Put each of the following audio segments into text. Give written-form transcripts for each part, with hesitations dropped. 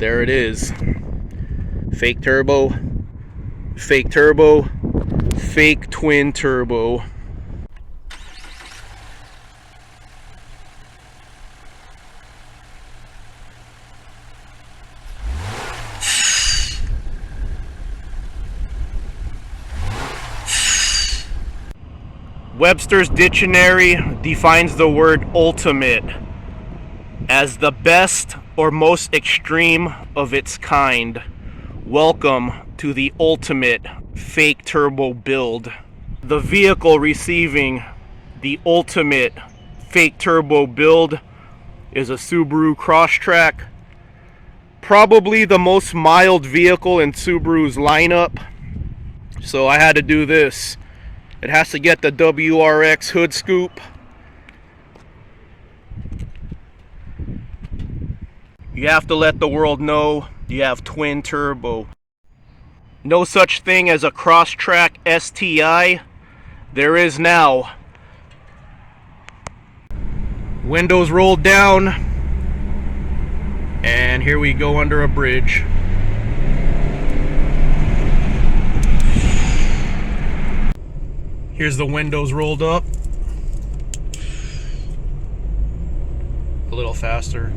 There it is. Fake turbo, fake twin turbo. Webster's Dictionary defines the word ultimate as the best or most extreme of its kind. Welcome to the ultimate fake turbo build. The vehicle receiving the ultimate fake turbo build is a Subaru Crosstrek. Probably the most mild vehicle in Subaru's lineup. So I had to do this. It has to get the WRX hood scoop. You have to let the world know you have twin turbo. No such thing as a Crosstrek STI. There is now. Windows rolled down. And here we go under a bridge. Here's the windows rolled up. A little faster.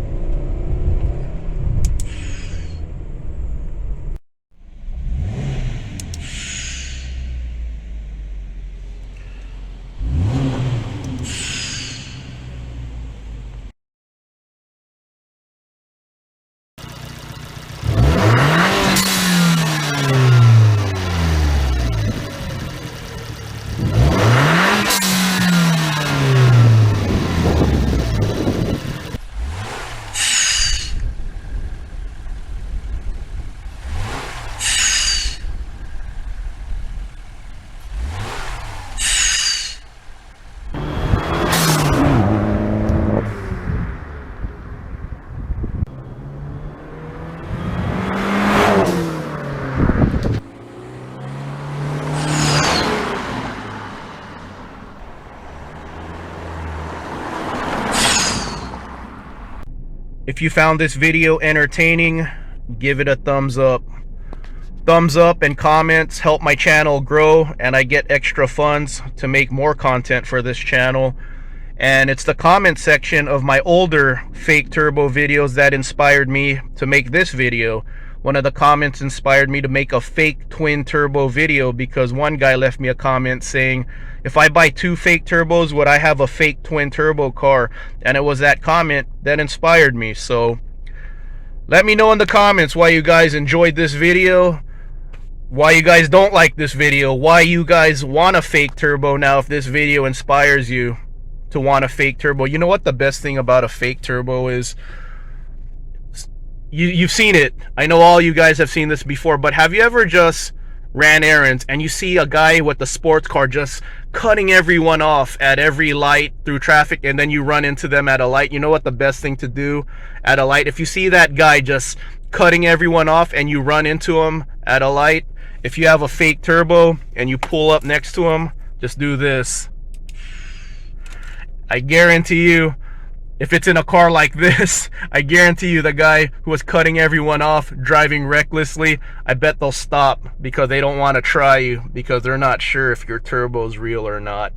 If you found this video entertaining, give it a thumbs up. Thumbs up and comments help my channel grow, and I get extra funds to make more content for this channel. And it's the comment section of my older fake turbo videos that inspired me to make this video. One of the comments inspired me to make a fake twin turbo video because one guy left me a comment saying, if I buy 2 fake turbos, would I have a fake twin turbo car? And it was that comment that inspired me. So let me know in the comments why you guys enjoyed this video, why you guys don't like this video, why you guys want a fake turbo now if this video inspires you to want a fake turbo. You know what the best thing about a fake turbo is? You've seen it. I know all you guys have seen this before, but have you ever just ran errands and you see a guy with a sports car just cutting everyone off at every light through traffic, and then you run into them at a light? You know what the best thing to do at a light? If you see that guy just cutting everyone off and you run into him at a light, if you have a fake turbo and you pull up next to him, just do this. I guarantee you, if it's in a car like this, I guarantee you the guy who was cutting everyone off, driving recklessly, I bet they'll stop because they don't want to try you because they're not sure if your turbo is real or not.